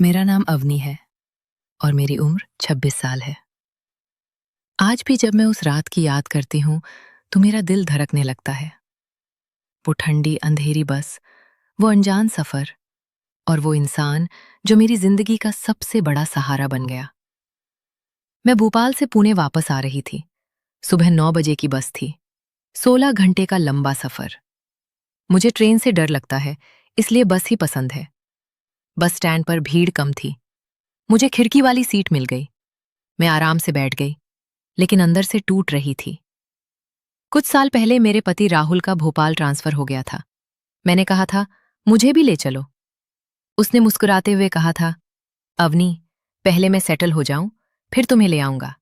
मेरा नाम अवनी है और मेरी उम्र 26 साल है। आज भी जब मैं उस रात की याद करती हूँ, तो मेरा दिल धड़कने लगता है। वो ठंडी अंधेरी बस, वो अनजान सफर और वो इंसान जो मेरी जिंदगी का सबसे बड़ा सहारा बन गया। मैं भोपाल से पुणे वापस आ रही थी। सुबह 9 बजे की बस थी। 16 घंटे का लंबा सफर। मुझे ट्रेन से डर लगता है, इसलिए बस ही पसंद है। बस स्टैंड पर भीड़ कम थी। मुझे खिड़की वाली सीट मिल गई। मैं आराम से बैठ गई, लेकिन अंदर से टूट रही थी। कुछ साल पहले मेरे पति राहुल का भोपाल ट्रांसफर हो गया था। मैंने कहा था, मुझे भी ले चलो। उसने मुस्कुराते हुए कहा था, अवनी, पहले मैं सेटल हो जाऊं, फिर तुम्हें ले आऊंगा।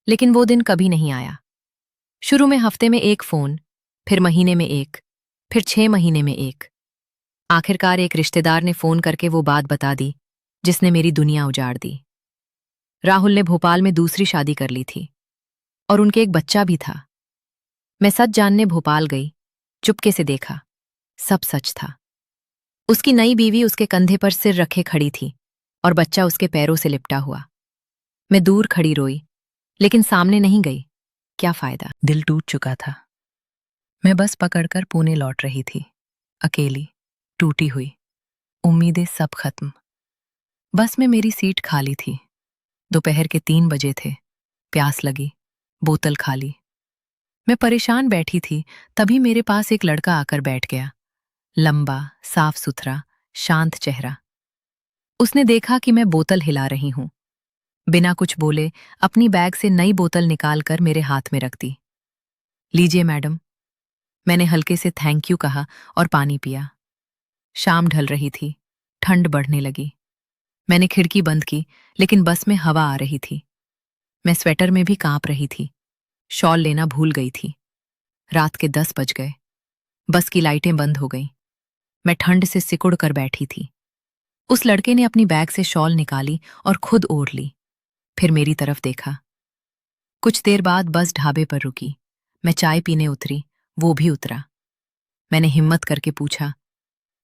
लेकिन वो दिन कभी नहीं आया। शुरू में हफ्ते में एक फोन, फिर महीने में एक, फिर 6 महीने में एक। आखिरकार एक रिश्तेदार ने फोन करके वो बात बता दी, जिसने मेरी दुनिया उजाड़ दी। राहुल ने भोपाल में दूसरी शादी कर ली थी और उनके एक बच्चा भी था। मैं सच जानने भोपाल गई। चुपके से देखा, सब सच था। उसकी नई बीवी उसके कंधे पर सिर रखे खड़ी थी और बच्चा उसके पैरों से लिपटा हुआ। मैं दूर खड़ी रोई, लेकिन सामने नहीं गई। क्या फायदा, दिल टूट चुका था। मैं बस पकड़कर पुणे लौट रही थी, अकेली, टूटी हुई, उम्मीदें सब खत्म। बस में मेरी सीट खाली थी। दोपहर के 3 बजे थे। प्यास लगी, बोतल खाली। मैं परेशान बैठी थी, तभी मेरे पास एक लड़का आकर बैठ गया। लंबा, साफ सुथरा, शांत चेहरा। उसने देखा कि मैं बोतल हिला रही हूं। बिना कुछ बोले अपनी बैग से नई बोतल निकालकर मेरे हाथ में रख दी। लीजिए मैडम। मैंने हल्के से थैंक यू कहा और पानी पिया। शाम ढल रही थी, ठंड बढ़ने लगी। मैंने खिड़की बंद की, लेकिन बस में हवा आ रही थी। मैं स्वेटर में भी कांप रही थी। शॉल लेना भूल गई थी। रात के 10 बज गए। बस की लाइटें बंद हो गईं। मैं ठंड से सिकुड़ कर बैठी थी। उस लड़के ने अपनी बैग से शॉल निकाली और खुद ओढ़ ली। फिर मेरी तरफ देखा। कुछ देर बाद बस ढाबे पर रुकी। मैं चाय पीने उतरी, वो भी उतरा। मैंने हिम्मत करके पूछा,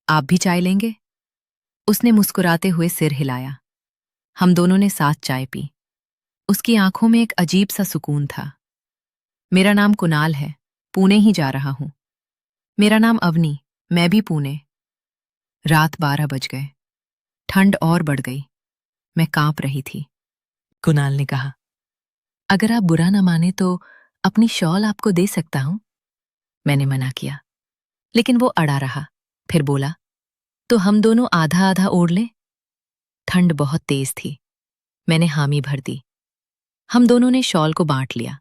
आप भी चाय लेंगे? उसने मुस्कुराते हुए सिर हिलाया। हम दोनों ने साथ चाय पी। उसकी आंखों में एक अजीब सा सुकून था। मेरा नाम कुणाल है, पुणे ही जा रहा हूं। मेरा नाम अवनी, मैं भी पुणे। रात 12 बज गए। ठंड और बढ़ गई। मैं कांप रही थी। कुणाल ने कहा, अगर आप बुरा ना माने तो अपनी शॉल आपको दे सकता हूं। मैंने मना किया, लेकिन वो अड़ा रहा। फिर बोला, तो हम दोनों आधा आधा ओढ़ लें। ठंड बहुत तेज थी। मैंने हामी भर दी। हम दोनों ने शॉल को बांट लिया।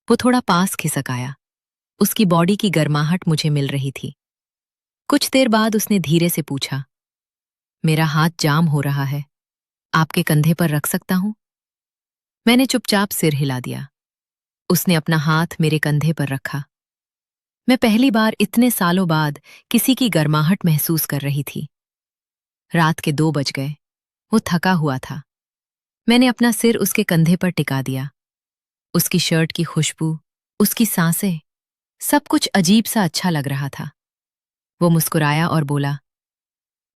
वो थोड़ा पास खिसक आया। उसकी बॉडी की गर्माहट मुझे मिल रही थी। कुछ देर बाद उसने धीरे से पूछा, मेरा हाथ जाम हो रहा है, आपके कंधे पर रख सकता हूं? मैंने चुपचाप सिर हिला दिया। उसने अपना हाथ मेरे कंधे पर रखा। मैं पहली बार इतने सालों बाद किसी की गर्माहट महसूस कर रही थी। रात के 2 बज गए। वो थका हुआ था। मैंने अपना सिर उसके कंधे पर टिका दिया। उसकी शर्ट की खुशबू, उसकी सांसें, सब कुछ अजीब सा अच्छा लग रहा था। वो मुस्कुराया और बोला,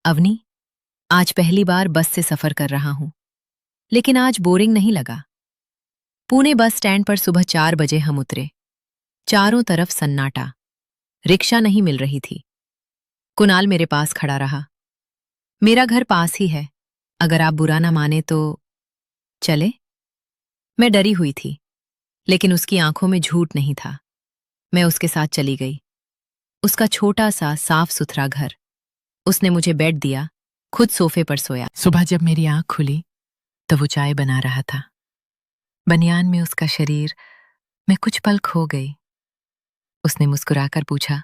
अवनी, आज पहली बार बस से सफर कर रहा हूं, लेकिन आज बोरिंग नहीं लगा। पुणे बस स्टैंड पर सुबह 4 बजे हम उतरे। चारों तरफ सन्नाटा। रिक्शा नहीं मिल रही थी। कुणाल मेरे पास खड़ा रहा। मेरा घर पास ही है, अगर आप बुरा ना माने तो चले? मैं डरी हुई थी, लेकिन उसकी आंखों में झूठ नहीं था। मैं उसके साथ चली गई। उसका छोटा सा साफ सुथरा घर। उसने मुझे बेड दिया, खुद सोफे पर सोया। सुबह जब मेरी आंख खुली, तो वो चाय बना रहा था। बनियान में उसका शरीर। मैं कुछ पल खो गई। उसने मुस्कुराकर पूछा,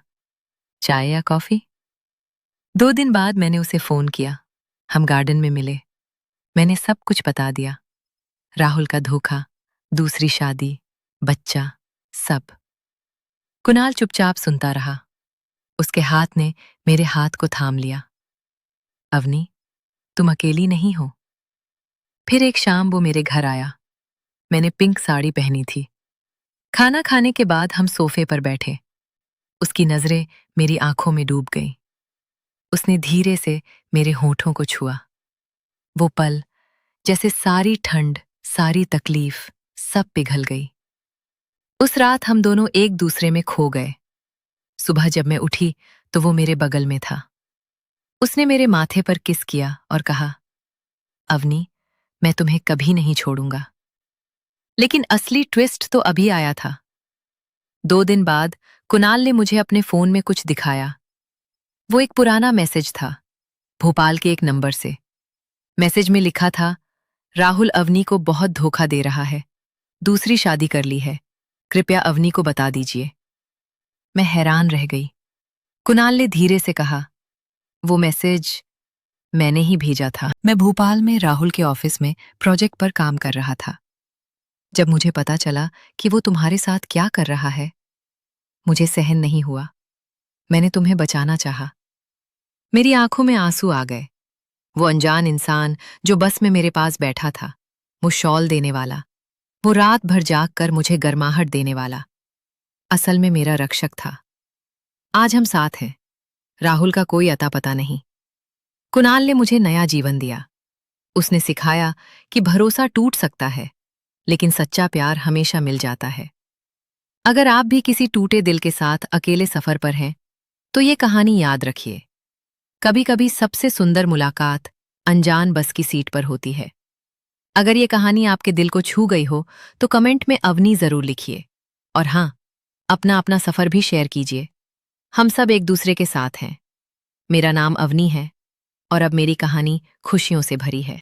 चाय या कॉफी? 2 दिन बाद मैंने उसे फोन किया। हम गार्डन में मिले। मैंने सब कुछ बता दिया। राहुल का धोखा, दूसरी शादी, बच्चा, सब। कुणाल चुपचाप सुनता रहा। उसके हाथ ने मेरे हाथ को थाम लिया। अवनी, तुम अकेली नहीं हो। फिर एक शाम वो मेरे घर आया। मैंने पिंक साड़ी पहनी थी। खाना खाने के बाद हम सोफे पर बैठे। उसकी नजरें मेरी आंखों में डूब गईं। उसने धीरे से मेरे होठों को छुआ। वो पल, जैसे सारी ठंड, सारी तकलीफ सब पिघल गई। उस रात हम दोनों एक दूसरे में खो गए। सुबह जब मैं उठी तो वो मेरे बगल में था। उसने मेरे माथे पर किस किया और कहा, अवनी, मैं तुम्हें कभी नहीं छोड़ूंगा। लेकिन असली ट्विस्ट तो अभी आया था। 2 दिन बाद कुणाल ने मुझे अपने फोन में कुछ दिखाया। वो एक पुराना मैसेज था, भोपाल के एक नंबर से। मैसेज में लिखा था, राहुल अवनी को बहुत धोखा दे रहा है, दूसरी शादी कर ली है, कृपया अवनी को बता दीजिए। मैं हैरान रह गई। कुणाल ने धीरे से कहा, वो मैसेज मैंने ही भेजा था। मैं भोपाल में राहुल के ऑफिस में प्रोजेक्ट पर काम कर रहा था। जब मुझे पता चला कि वो तुम्हारे साथ क्या कर रहा है, मुझे सहन नहीं हुआ। मैंने तुम्हें बचाना चाहा। मेरी आंखों में आंसू आ गए। वो अनजान इंसान जो बस में मेरे पास बैठा था, वो शॉल देने वाला, वो रात भर जाग कर मुझे गर्माहट देने वाला, असल में मेरा रक्षक था। आज हम साथ हैं। राहुल का कोई अता पता नहीं। कुणाल ने मुझे नया जीवन दिया। उसने सिखाया कि भरोसा टूट सकता है, लेकिन सच्चा प्यार हमेशा मिल जाता है। अगर आप भी किसी टूटे दिल के साथ अकेले सफर पर हैं, तो ये कहानी याद रखिए। कभी कभी सबसे सुंदर मुलाकात अनजान बस की सीट पर होती है। अगर ये कहानी आपके दिल को छू गई हो, तो कमेंट में अवनी जरूर लिखिए। और हाँ, अपना अपना सफर भी शेयर कीजिए। हम सब एक दूसरे के साथ हैं। मेरा नाम अवनी है और अब मेरी कहानी खुशियों से भरी है।